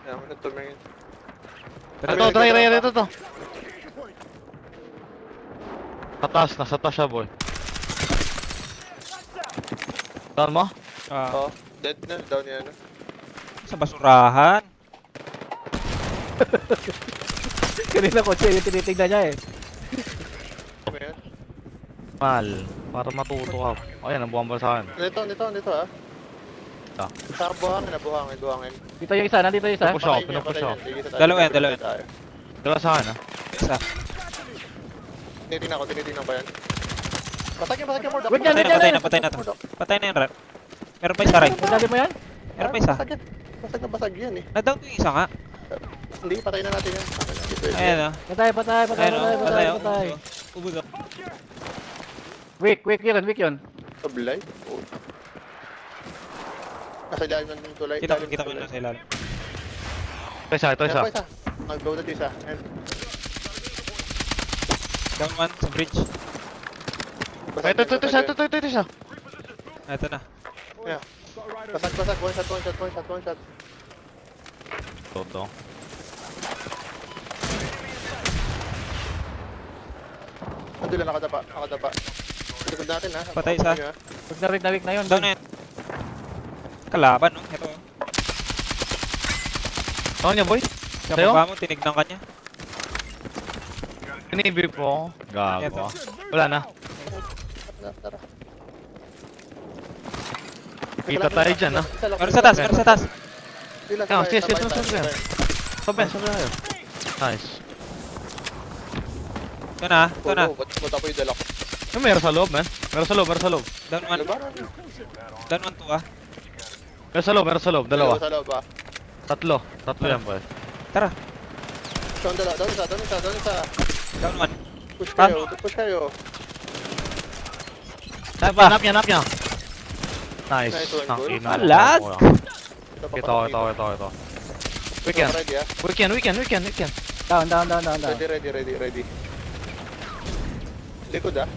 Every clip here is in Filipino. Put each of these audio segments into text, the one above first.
Kaya mo na tumingin. Ito, try, ito. Sa taas, nasa taas siya, boy. Down mo? Oh, dead na. Down yan. Sa basurahan. Kanina ko siya yung tinitignan niya eh. Ano yan? Mal, para matuto ka. Ayan, nabuhan ba sa akin? Nito ah. Ah. Sa buhangin. Dito yung isa, nandito yung isa. Push ako, pinupush ako. Dalawa yan. Diba sa akin, ha? Isa. Tinitingnan ko yan. Patay ka, Mordok. Wait, yan, Patay na to. Patay na yung rep. Meron pa isa, right? Madali mo yan? Meron pa isa. Basag na basag yan eh. Na-down yung isa nga. Hindi, patay na natin yan. Ayan o. Patay. Ayan o. Patay. Ubus o. Weak yun. Sablay. Oh. Nasa ilalim ng tulay. Kita ko na sa ilalim. Ito isa. Nag-go na isa. Down one sa bridge. Ito isa. Ito na. Basag. One shot. Toto. Nandun lang, nakadapa. Likod natin ha. Patay isa. Weak na yun. Down na yan. Kalaban no? Ito. Ano niya, boy? Sa Sa'yo? baba mo, tinignan ka niya. Tinibig po ako. Gago. Ito. Wala na. Tara. Kita tayo dyan, ha? Meron sa taas. Sige. Sabay tayo. Nice. Ito na. Ba't ako yung dala ko? Yung meron sa loob, man. Meron sa loob. Down one. Down one to ah. Meron sa loob. Dalawa. Sa loob ah. Tatlo yan, boy. Tara. Down isa. Down one. Push kayo. Nap niya. Nice. Nice one, boy. Nakina. Alat! Ito. Weekend. Ready ah. Weekend. Down. Ready. Likod ah.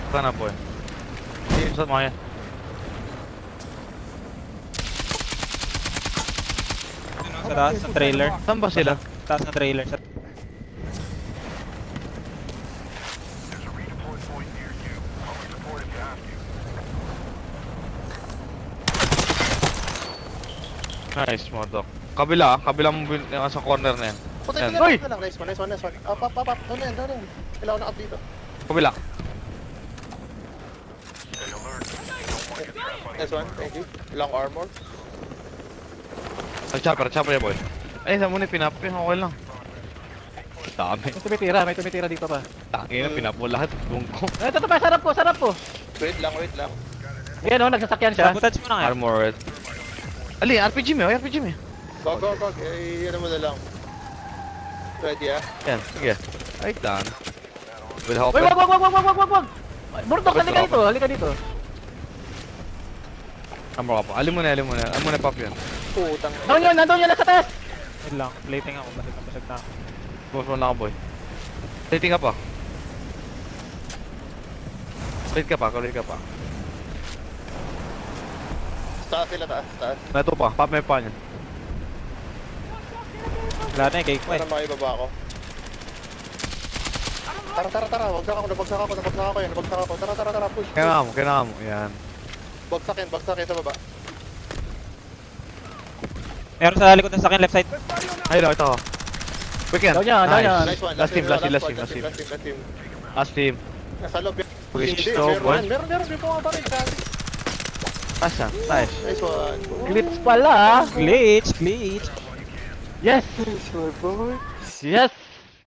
Sana, boy. Saan mo yan? Sa taas, sa trailer. Saan ba sila? Taas na trailer. Sa... Nice, Mordok. Kabila mo sa corner na yan. Putay Yan. ka Uy! lang. Nice one. Up. Down na yan. Kailangan na up dito. Kabila. Nice one. Thank you. Ilang armor. Chopper yan, boy. Ay, saan mo na pinapin? Okay lang. Dami. May tumitira dito pa. Tangina, pinapin lahat. Bungko. Ito pa, sarap po. Wait lang. Yan o, nagsasakyan siya. Sabotage mo na nga. Armored. Ali, RPG mo. Go. Ano mo na lang. Ready ah. Yan, sige. Ay, done. Will help. Uy, wag! Mordok, halika dito. Armor ka pa. Alim mo na pop yan. Putang. Nandun yun, nasa taas. Wait lang. Plating ako. Basag na ako. Boss mo na ka, boy. Plating ka pa. Plate ka pa. Taas sila. Na ito pa. Pop mo yung pa niyan. Wala na eh. Cake pa eh. Para makibaba ako. Tara. Bagsak ako yan. Tara. Push. Kailangan mo. Yan. Bagsakin sa baba. Meron sa likod ng sakin left side. Ay, ito. Weekend. Down yan. Nice one. Last team. Last team. Nasa loob yan. Push Hindi, to, boy. meron. May pumapa rin. Asa? Nice. Nice one. Glitch pala. Glitch. Yes. Nice one, boy. Yes.